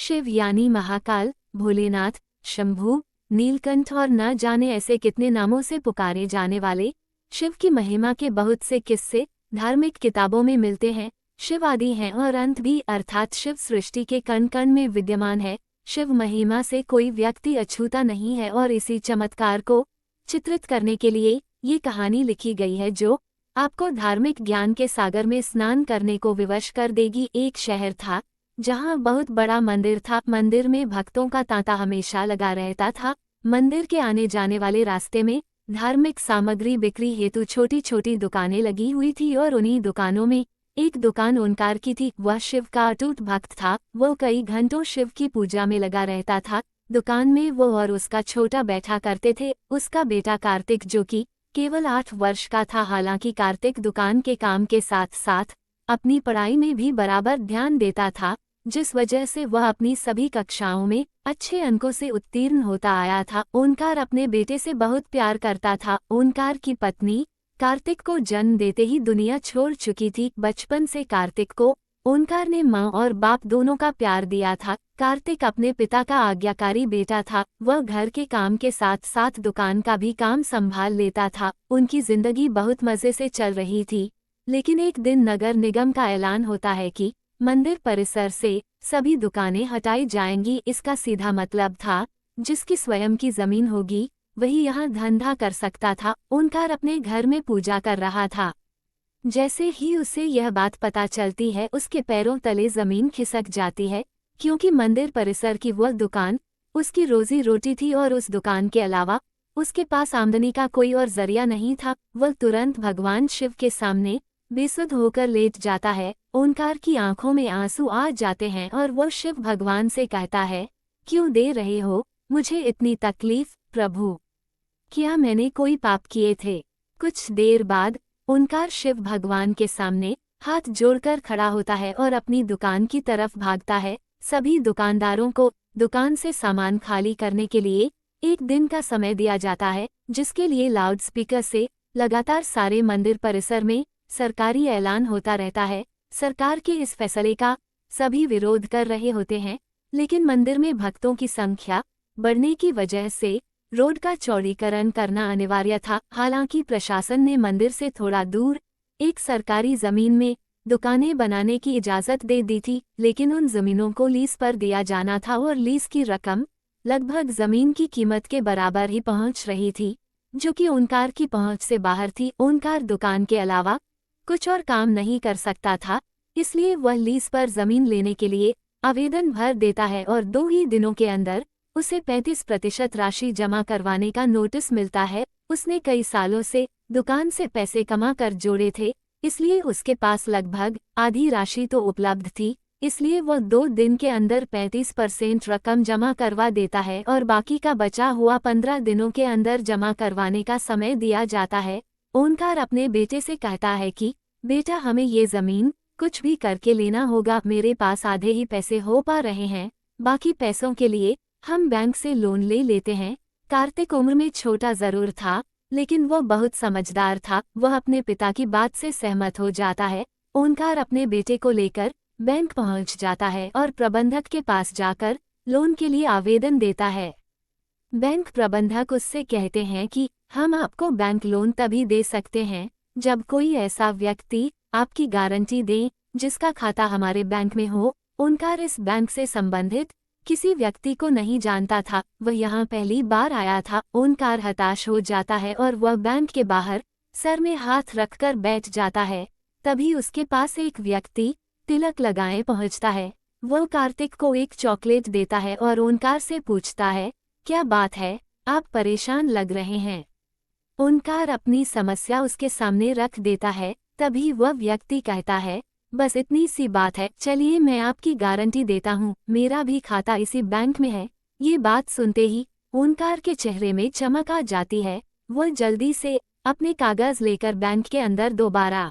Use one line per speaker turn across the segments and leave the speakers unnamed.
शिव यानी महाकाल, भोलेनाथ, शंभू, नीलकंठ और न जाने ऐसे कितने नामों से पुकारे जाने वाले शिव की महिमा के बहुत से किस्से धार्मिक किताबों में मिलते हैं। शिव आदि हैं और अंत भी, अर्थात शिव सृष्टि के कण कण में विद्यमान है। शिव महिमा से कोई व्यक्ति अछूता नहीं है और इसी चमत्कार को चित्रित करने के लिए ये कहानी लिखी गई है जो आपको धार्मिक ज्ञान के सागर में स्नान करने को विवश कर देगी। एक शहर था जहाँ बहुत बड़ा मंदिर था। मंदिर में भक्तों का तांता हमेशा लगा रहता था। मंदिर के आने जाने वाले रास्ते में धार्मिक सामग्री बिक्री हेतु छोटी छोटी दुकानें लगी हुई थी और उन्हीं दुकानों में एक दुकान ओंकार की थी। वह शिव का अटूट भक्त था। वो कई घंटों शिव की पूजा में लगा रहता था। दुकान में वो और उसका छोटा बैठा करते थे। उसका बेटा कार्तिक, जो कि केवल 8 वर्ष का था। हालांकि कार्तिक दुकान के काम के साथ साथ अपनी पढ़ाई में भी बराबर ध्यान देता था, जिस वजह से वह अपनी सभी कक्षाओं में अच्छे अंकों से उत्तीर्ण होता आया था। ओंकार अपने बेटे से बहुत प्यार करता था। ओंकार की पत्नी कार्तिक को जन्म देते ही दुनिया छोड़ चुकी थी। बचपन से कार्तिक को ओंकार ने माँ और बाप दोनों का प्यार दिया था। कार्तिक अपने पिता का आज्ञाकारी बेटा था। वह घर के काम के साथ साथ दुकान का भी काम संभाल लेता था। उनकी जिंदगी बहुत मजे से चल रही थी। लेकिन एक दिन नगर निगम का ऐलान होता है कि मंदिर परिसर से सभी दुकानें हटाई जाएंगी। इसका सीधा मतलब था, जिसकी स्वयं की जमीन होगी वही यहाँ धंधा कर सकता था। ओंकार अपने घर में पूजा कर रहा था। जैसे ही उसे यह बात पता चलती है, उसके पैरों तले जमीन खिसक जाती है, क्योंकि मंदिर परिसर की वह दुकान उसकी रोजी रोटी थी और उस दुकान के अलावा उसके पास आमदनी का कोई और जरिया नहीं था। वह तुरंत भगवान शिव के सामने बेसुध होकर लेट जाता है। ओंकार की आंखों में आंसू आ जाते हैं और वह शिव भगवान से कहता है, क्यों दे रहे हो मुझे इतनी तकलीफ प्रभु? क्या मैंने कोई पाप किए थे? कुछ देर बाद ओंकार शिव भगवान के सामने हाथ जोड़कर खड़ा होता है और अपनी दुकान की तरफ भागता है। सभी दुकानदारों को दुकान से सामान खाली करने के लिए 1 दिन का समय दिया जाता है, जिसके लिए लाउडस्पीकर से लगातार सारे मंदिर परिसर में सरकारी ऐलान होता रहता है। सरकार के इस फैसले का सभी विरोध कर रहे होते हैं, लेकिन मंदिर में भक्तों की संख्या बढ़ने की वजह से रोड का चौड़ीकरण करना अनिवार्य था। हालांकि प्रशासन ने मंदिर से थोड़ा दूर एक सरकारी जमीन में दुकानें बनाने की इजाज़त दे दी थी, लेकिन उन जमीनों को लीज पर दिया जाना था और लीज की रकम लगभग जमीन की कीमत के बराबर ही पहुंच रही थी, जो कि ओंकार की पहुंच से बाहर थी। ओंकार दुकान के अलावा कुछ और काम नहीं कर सकता था, इसलिए वह लीज पर जमीन लेने के लिए आवेदन भर देता है और 2 ही दिनों के अंदर उसे 35% राशि जमा करवाने का नोटिस मिलता है। उसने कई सालों से दुकान से पैसे कमा कर जोड़े थे, इसलिए उसके पास लगभग आधी राशि तो उपलब्ध थी। इसलिए वह 2 दिन के अंदर 35% रकम जमा करवा देता है और बाकी का बचा हुआ 15 दिनों के अंदर जमा करवाने का समय दिया जाता है। ओंकार अपने बेटे से कहता है कि बेटा, हमें ये जमीन कुछ भी करके लेना होगा। मेरे पास आधे ही पैसे हो पा रहे हैं, बाकी पैसों के लिए हम बैंक से लोन ले लेते हैं। कार्तिक उम्र में छोटा जरूर था, लेकिन वह बहुत समझदार था। वह अपने पिता की बात से सहमत हो जाता है। ओंकार अपने बेटे को लेकर बैंक पहुंच जाता है और प्रबंधक के पास जाकर लोन के लिए आवेदन देता है। बैंक प्रबंधक उससे कहते हैं कि हम आपको बैंक लोन तभी दे सकते हैं जब कोई ऐसा व्यक्ति आपकी गारंटी दे जिसका खाता हमारे बैंक में हो। ओंकार इस बैंक से संबंधित किसी व्यक्ति को नहीं जानता था। वह यहाँ पहली बार आया था। ओंकार हताश हो जाता है और वह बैंक के बाहर सर में हाथ रखकर बैठ जाता है। तभी उसके पास एक व्यक्ति तिलक लगाए पहुँचता है। वह कार्तिक को एक चॉकलेट देता है और ओंकार से पूछता है, क्या बात है, आप परेशान लग रहे हैं? ओंकार अपनी समस्या उसके सामने रख देता है। तभी वह व्यक्ति कहता है, बस इतनी सी बात है, चलिए मैं आपकी गारंटी देता हूँ, मेरा भी खाता इसी बैंक में है। ये बात सुनते ही ओंकार के चेहरे में चमक आ जाती है। वह जल्दी से अपने कागज लेकर बैंक के अंदर दोबारा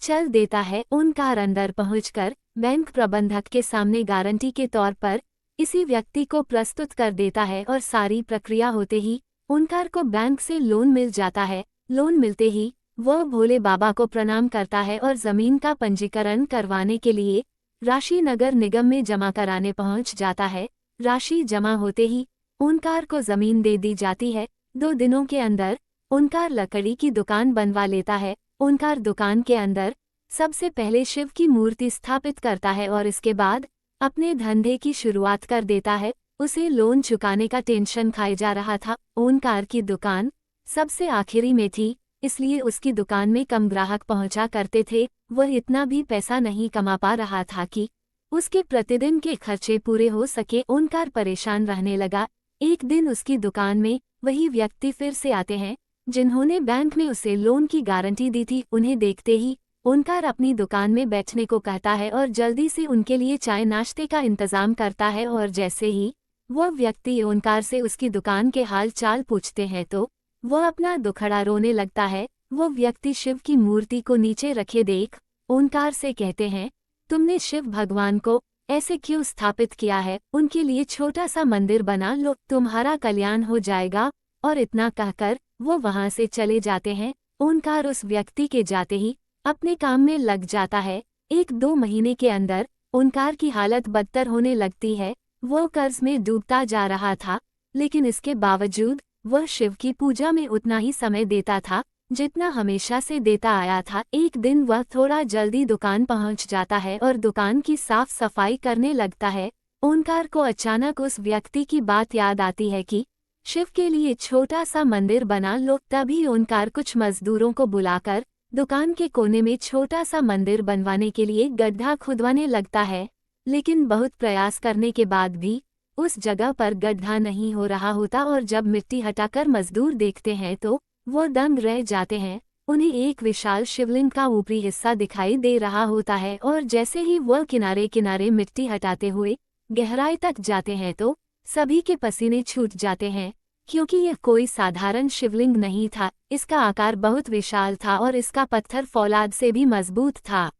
चल देता है। ओंकार अंदर पहुंचकर बैंक प्रबंधक के सामने गारंटी के तौर पर इसी व्यक्ति को प्रस्तुत कर देता है और सारी प्रक्रिया होते ही ओंकार को बैंक से लोन मिल जाता है। लोन मिलते ही वह भोले बाबा को प्रणाम करता है और जमीन का पंजीकरण करवाने के लिए राशि नगर निगम में जमा कराने पहुंच जाता है। राशि जमा होते ही ओंकार को जमीन दे दी जाती है। 2 दिनों के अंदर ओंकार लकड़ी की दुकान बनवा लेता है। ओंकार दुकान के अंदर सबसे पहले शिव की मूर्ति स्थापित करता है और इसके बाद अपने धंधे की शुरुआत कर देता है। उसे लोन चुकाने का टेंशन खाए जा रहा था। ओंकार की दुकान सबसे आखिरी में थी, इसलिए उसकी दुकान में कम ग्राहक पहुंचा करते थे। वह इतना भी पैसा नहीं कमा पा रहा था कि उसके प्रतिदिन के खर्चे पूरे हो सके। ओंकार परेशान रहने लगा। एक दिन उसकी दुकान में वही व्यक्ति फिर से आते हैं जिन्होंने बैंक में उसे लोन की गारंटी दी थी। उन्हें देखते ही ओंकार अपनी दुकान में बैठने को कहता है और जल्दी से उनके लिए चाय नाश्ते का इंतजाम करता है। और जैसे ही वह व्यक्ति ओंकार से उसकी दुकान के हाल चाल पूछते हैं तो वह अपना दुखड़ा रोने लगता है। वो व्यक्ति शिव की मूर्ति को नीचे रखे देख ओंकार से कहते हैं, तुमने शिव भगवान को ऐसे क्यों स्थापित किया है? उनके लिए छोटा सा मंदिर बना लो, तुम्हारा कल्याण हो जाएगा। और इतना कहकर वो वहां से चले जाते हैं। ओंकार उस व्यक्ति के जाते ही अपने काम में लग जाता है। 1-2 महीने के अंदर ओंकार की हालत बदतर होने लगती है। वो कर्ज में डूबता जा रहा था, लेकिन इसके बावजूद वह शिव की पूजा में उतना ही समय देता था जितना हमेशा से देता आया था। एक दिन वह थोड़ा जल्दी दुकान पहुंच जाता है और दुकान की साफ सफाई करने लगता है। ओंकार को अचानक उस व्यक्ति की बात याद आती है कि शिव के लिए छोटा सा मंदिर बना लो। तभी ओंकार कुछ मजदूरों को बुलाकर दुकान के कोने में छोटा सा मंदिर बनवाने के लिए गड्ढा खुदवाने लगता है, लेकिन बहुत प्रयास करने के बाद भी उस जगह पर गड्ढा नहीं हो रहा होता। और जब मिट्टी हटाकर मजदूर देखते हैं तो वो दंग रह जाते हैं। उन्हें एक विशाल शिवलिंग का ऊपरी हिस्सा दिखाई दे रहा होता है और जैसे ही वह किनारे किनारे मिट्टी हटाते हुए गहराई तक जाते हैं तो सभी के पसीने छूट जाते हैं, क्योंकि यह कोई साधारण शिवलिंग नहीं था। इसका आकार बहुत विशाल था और इसका पत्थर फौलाद से भी मजबूत था।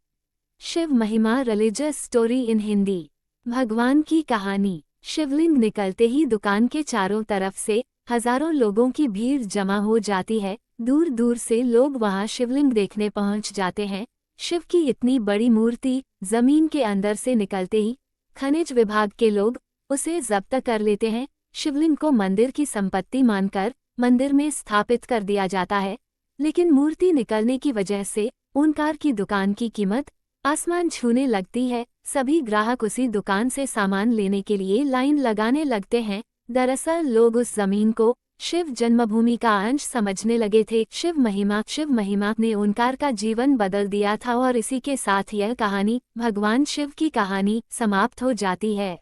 शिव महिमा रिलीजियस स्टोरी इन हिंदी। भगवान की कहानी। शिवलिंग निकलते ही दुकान के चारों तरफ से हजारों लोगों की भीड़ जमा हो जाती है। दूर दूर से लोग वहां शिवलिंग देखने पहुंच जाते हैं। शिव की इतनी बड़ी मूर्ति जमीन के अंदर से निकलते ही खनिज विभाग के लोग उसे जब्त कर लेते हैं। शिवलिंग को मंदिर की संपत्ति मानकर मंदिर में स्थापित कर दिया जाता है, लेकिन मूर्ति निकलने की वजह से ओंकार की दुकान की कीमत आसमान छूने लगती है। सभी ग्राहक उसी दुकान से सामान लेने के लिए लाइन लगाने लगते हैं। दरअसल लोग उस जमीन को शिव जन्मभूमि का अंश समझने लगे थे। शिव महिमा ने ओंकार का जीवन बदल दिया था और इसी के साथ यह कहानी भगवान शिव की कहानी समाप्त हो जाती है।